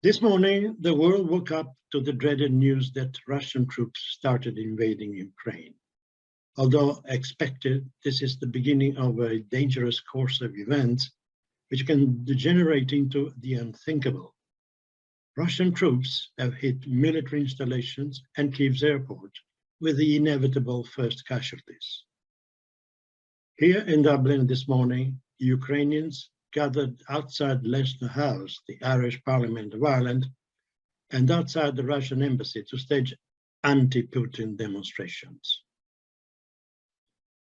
This morning, the world woke up to the dreaded news that Russian troops started invading Ukraine. Although expected, this is the beginning of a dangerous course of events which can degenerate into the unthinkable. Russian troops have hit military installations and Kyiv's airport with the inevitable first casualties. Here in Dublin this morning, Ukrainians gathered outside Leinster House, the Irish Parliament of Ireland, and outside the Russian embassy to stage anti-Putin demonstrations.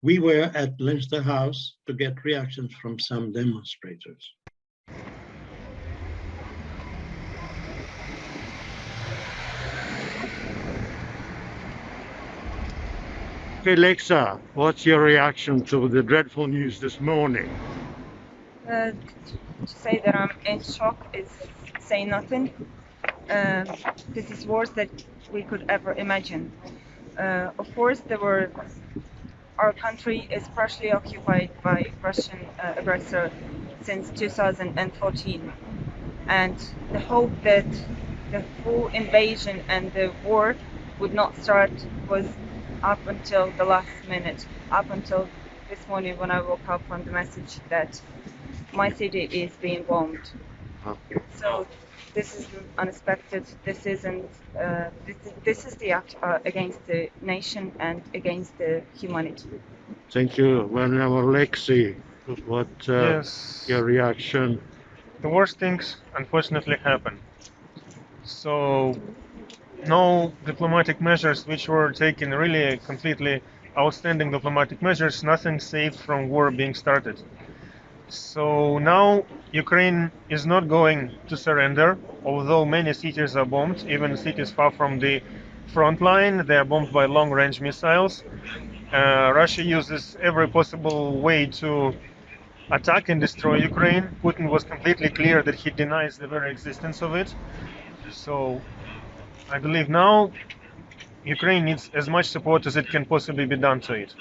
We were at Leinster House to get reactions from some demonstrators. Okay, Lexa, what's your reaction to the dreadful news this morning? To say that I'm in shock is saying nothing. This is worse than we could ever imagine. Of course, our country is partially occupied by Russian aggressor since 2014, and the hope that the full invasion and the war would not start was up until the last minute, up until this morning when I woke up from the message that my city is being bombed. So this is unexpected. This isn't. This is the act against the nation and against the humanity. Thank you. Well, Alexei, what your reaction? The worst things unfortunately happen. So no diplomatic measures which were taken, really completely outstanding diplomatic measures, nothing saved from war being started. So now Ukraine is not going to surrender, although many cities are bombed, even cities far from the front line, they are bombed by long-range missiles. Russia uses every possible way to attack and destroy Ukraine. Putin was completely clear that he denies the very existence of it. So I believe now Ukraine needs as much support as it can possibly be done to it,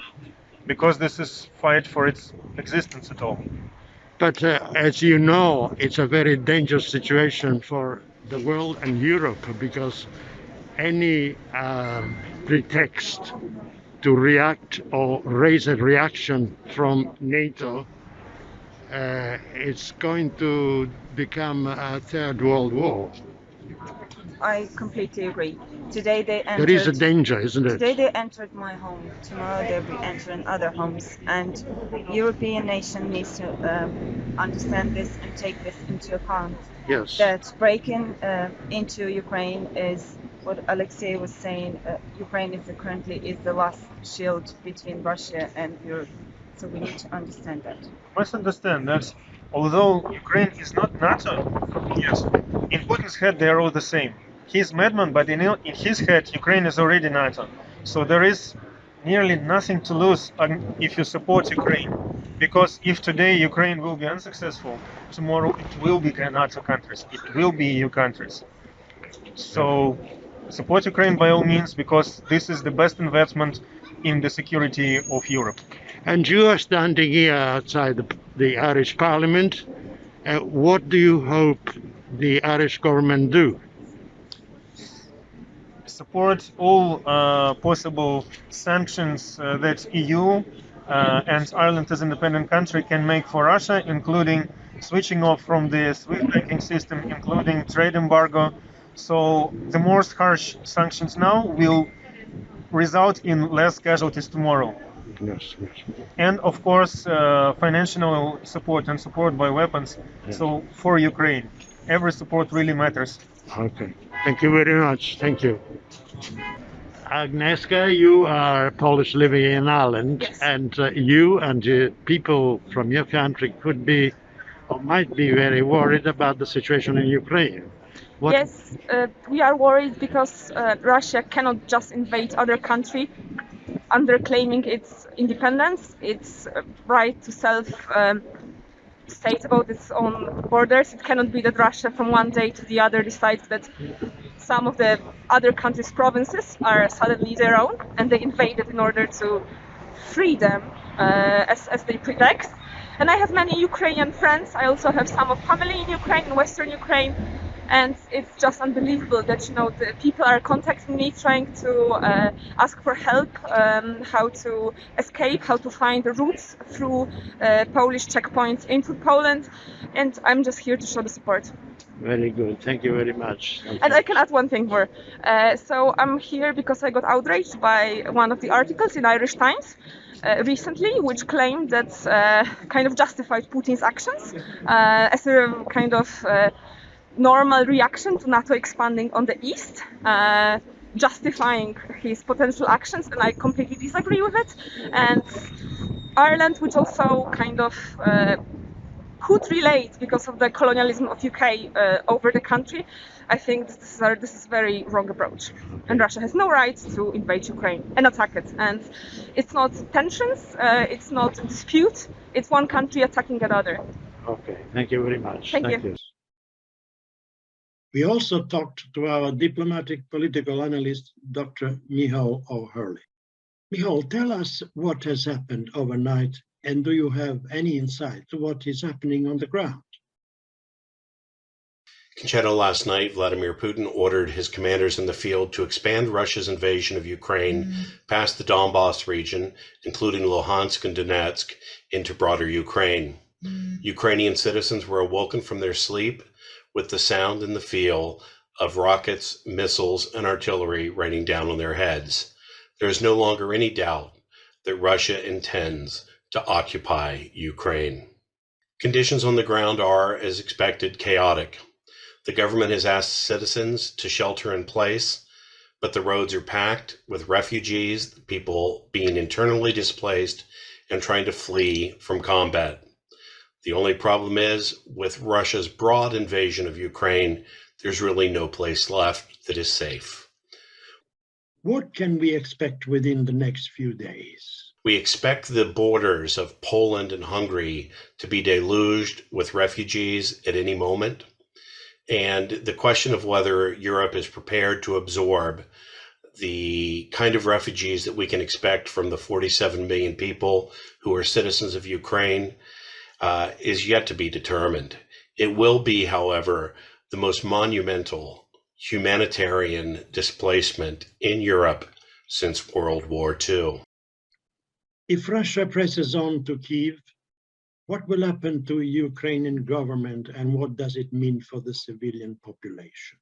because this is fight for its existence at all. But as you know, it's a very dangerous situation for the world and Europe, because any pretext to react or raise a reaction from NATO, it's going to become a third world war. I completely agree. Today they entered. There is a danger, isn't it? Today they entered my home. Tomorrow they'll be entering other homes, and European nation needs to understand this and take this into account. Yes. That breaking into Ukraine is what Alexei was saying. Ukraine is currently the last shield between Russia and Europe. So we need to understand that. Must understand that although Ukraine is not NATO, yes, in Putin's head they are all the same. He's madman, but in his head Ukraine is already NATO. So there is nearly nothing to lose if you support Ukraine. Because if today Ukraine will be unsuccessful, tomorrow it will be NATO countries, it will be EU countries. So support Ukraine by all means, because this is the best investment in the security of Europe. And you are standing here outside the Irish Parliament. What do you hope the Irish government do? Support all possible sanctions that EU and Ireland as independent country can make for Russia, including switching off from the SWIFT banking system, including trade embargo. So the most harsh sanctions now will result in less casualties tomorrow. Yes, yes. And of course financial support and support by weapons. Yes. So for Ukraine, every support really matters. Okay, thank you very much. Thank you. Agnieszka, you are Polish living in Ireland. Yes. And you and people from your country could be or might be very worried about the situation in Ukraine. Yes, we are worried because Russia cannot just invade other country under claiming its independence, its right to state about its own borders. It cannot be that Russia from one day to the other decides that some of the other countries' provinces are suddenly their own and they invade it in order to free them as they pretext. And I have many Ukrainian friends. I also have some of family in Ukraine, in Western Ukraine. And it's just unbelievable that the people are contacting me, trying to ask for help, how to escape, how to find the routes through Polish checkpoints into Poland, and I'm just here to show the support. Very good. Thank you very much. And I can add one thing more. So I'm here because I got outraged by one of the articles in Irish Times recently, which claimed that kind of justified Putin's actions as a kind of normal reaction to NATO expanding on the east, justifying his potential actions, and I completely disagree with it. And Ireland, which also kind of could relate because of the colonialism of UK over the country, I think this is very wrong approach. And Russia has no right to invade Ukraine and attack it. And it's not tensions, it's not dispute, it's one country attacking another. Okay, thank you very much. Thank you. We also talked to our diplomatic political analyst, Dr. Michał O'Hurley. Michał, tell us what has happened overnight, and do you have any insight to what is happening on the ground? Concerto, last night, Vladimir Putin ordered his commanders in the field to expand Russia's invasion of Ukraine past the Donbass region, including Luhansk and Donetsk, into broader Ukraine. Ukrainian citizens were awoken from their sleep with the sound and the feel of rockets, missiles, and artillery raining down on their heads. There is no longer any doubt that Russia intends to occupy Ukraine. Conditions on the ground are, as expected, chaotic. The government has asked citizens to shelter in place, but the roads are packed with refugees, people being internally displaced and trying to flee from combat. The only problem is, with Russia's broad invasion of Ukraine, there's really no place left that is safe. What can we expect within the next few days? We expect the borders of Poland and Hungary to be deluged with refugees at any moment. And the question of whether Europe is prepared to absorb the kind of refugees that we can expect from the 47 million people who are citizens of Ukraine is yet to be determined. It will be, however, the most monumental humanitarian displacement in Europe since World War II. If Russia presses on to Kyiv, what will happen to the Ukrainian government, and what does it mean for the civilian population?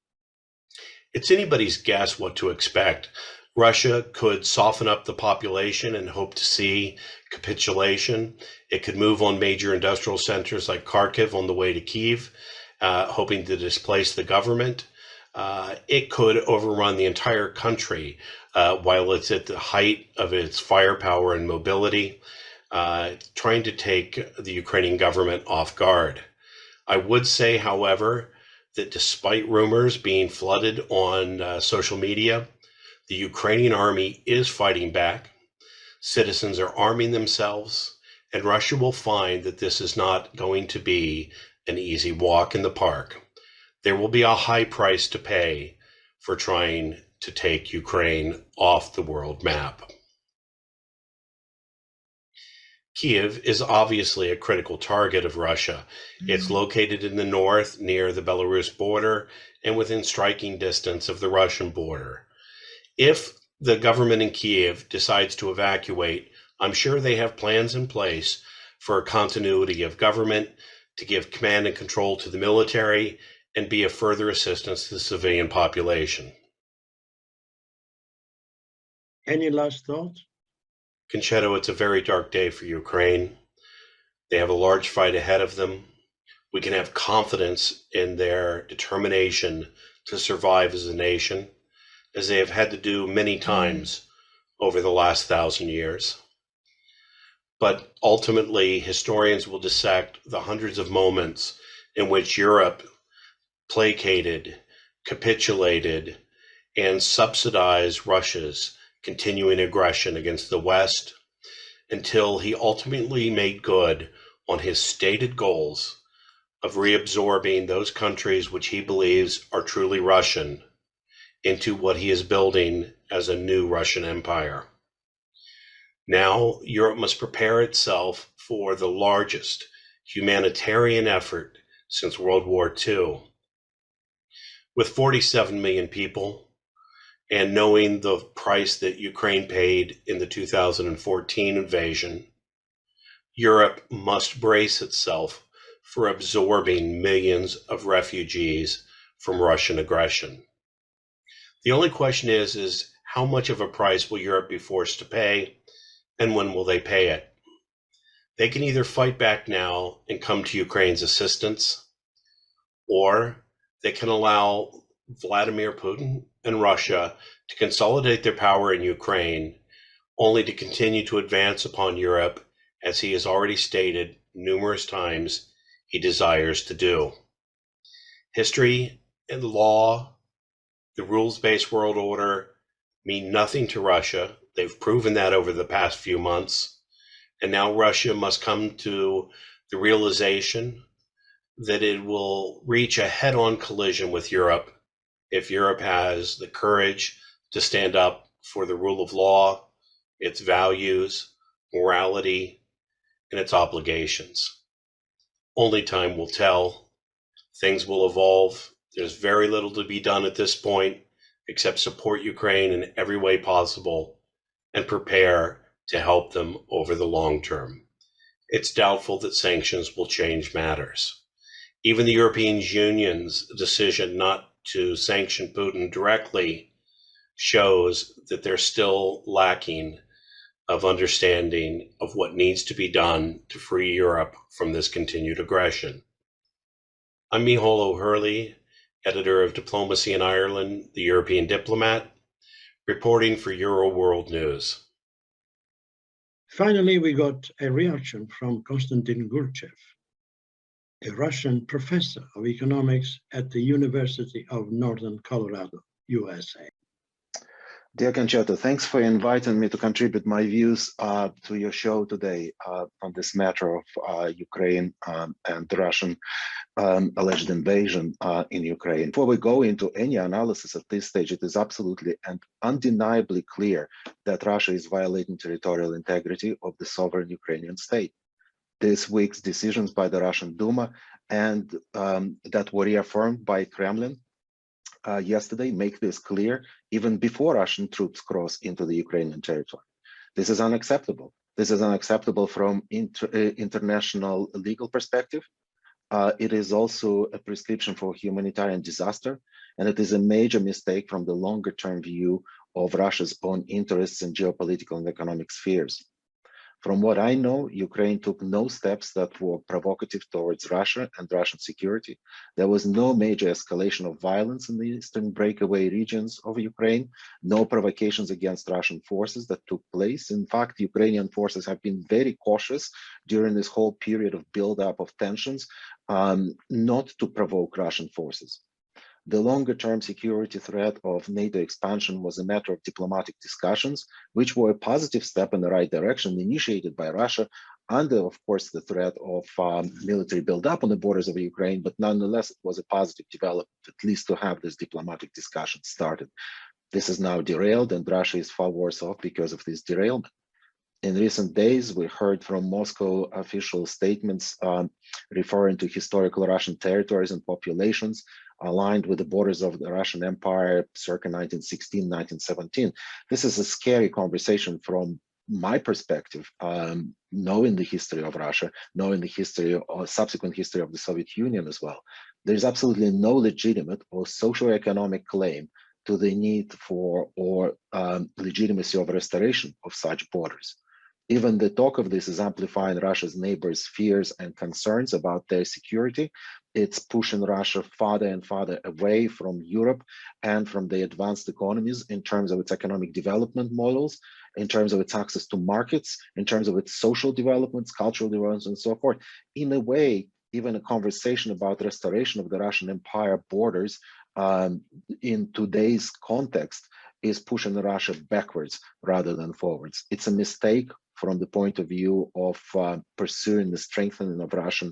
It's anybody's guess what to expect. Russia could soften up the population and hope to see capitulation. It could move on major industrial centers like Kharkiv on the way to Kyiv, hoping to displace the government. It could overrun the entire country while it's at the height of its firepower and mobility, trying to take the Ukrainian government off guard. I would say, however, that despite rumors being flooded on social media, the Ukrainian army is fighting back. Citizens are arming themselves, and Russia will find that this is not going to be an easy walk in the park. There will be a high price to pay for trying to take Ukraine off the world map. Kyiv is obviously a critical target of Russia. It's located in the north near the Belarus border and within striking distance of the Russian border. If the government in Kyiv decides to evacuate, I'm sure they have plans in place for a continuity of government, to give command and control to the military, and be a further assistance to the civilian population. Any last thoughts? Concerto, it's a very dark day for Ukraine. They have a large fight ahead of them. We can have confidence in their determination to survive as a nation, as they have had to do many times over the last 1,000 years. But ultimately, historians will dissect the hundreds of moments in which Europe placated, capitulated, and subsidized Russia's continuing aggression against the West until he ultimately made good on his stated goals of reabsorbing those countries which he believes are truly Russian into what he is building as a new Russian empire. Now, Europe must prepare itself for the largest humanitarian effort since World War II. With 47 million people and knowing the price that Ukraine paid in the 2014 invasion, Europe must brace itself for absorbing millions of refugees from Russian aggression. The only question is how much of a price will Europe be forced to pay, and when will they pay it? They can either fight back now and come to Ukraine's assistance, or they can allow Vladimir Putin and Russia to consolidate their power in Ukraine, only to continue to advance upon Europe, as he has already stated numerous times he desires to do. History and law, the rules-based world order, mean nothing to Russia. They've proven that over the past few months. And now Russia must come to the realization that it will reach a head-on collision with Europe if Europe has the courage to stand up for the rule of law, its values, morality, and its obligations. Only time will tell. Things will evolve. There's very little to be done at this point except support Ukraine in every way possible and prepare to help them over the long term. It's doubtful that sanctions will change matters. Even the European Union's decision not to sanction Putin directly shows that they're still lacking of understanding of what needs to be done to free Europe from this continued aggression. I'm Michal O'Hurley, editor of Diplomacy in Ireland, the European Diplomat, reporting for Euroworld News. Finally, we got a reaction from Konstantin Gurchev, a Russian professor of economics at the University of Northern Colorado, USA. Dear Concerto, thanks for inviting me to contribute my views to your show today on this matter of Ukraine and the Russian alleged invasion in Ukraine. Before we go into any analysis at this stage, it is absolutely and undeniably clear that Russia is violating territorial integrity of the sovereign Ukrainian state. This week's decisions by the Russian Duma and that were reaffirmed by Kremlin yesterday make this clear even before Russian troops cross into the Ukrainian territory. This is unacceptable. This is unacceptable from international legal perspective. It is also a prescription for humanitarian disaster, and it is a major mistake from the longer term view of Russia's own interests in geopolitical and economic spheres. From what I know, Ukraine took no steps that were provocative towards Russia and Russian security. There was no major escalation of violence in the eastern breakaway regions of Ukraine, no provocations against Russian forces that took place. In fact, Ukrainian forces have been very cautious during this whole period of buildup of tensions, not to provoke Russian forces. The longer-term security threat of NATO expansion was a matter of diplomatic discussions, which were a positive step in the right direction, initiated by Russia under, of course, the threat of military buildup on the borders of Ukraine. But nonetheless, it was a positive development, at least to have this diplomatic discussion started. This is now derailed, and Russia is far worse off because of this derailment. In recent days, we heard from Moscow official statements referring to historical Russian territories and populations aligned with the borders of the Russian Empire circa 1916, 1917. This is a scary conversation from my perspective, knowing the history of Russia, knowing the history or subsequent history of the Soviet Union as well. There's absolutely no legitimate or socioeconomic claim to the need for or legitimacy of restoration of such borders. Even the talk of this is amplifying Russia's neighbors' fears and concerns about their security. It's pushing Russia farther and farther away from Europe and from the advanced economies in terms of its economic development models, in terms of its access to markets, in terms of its social developments, cultural developments, and so forth. In a way, even a conversation about restoration of the Russian Empire borders in today's context is pushing Russia backwards rather than forwards. It's a mistake from the point of view of pursuing the strengthening of Russian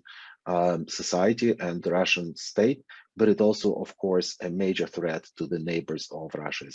society and the Russian state, but it also, of course, a major threat to the neighbors of Russia.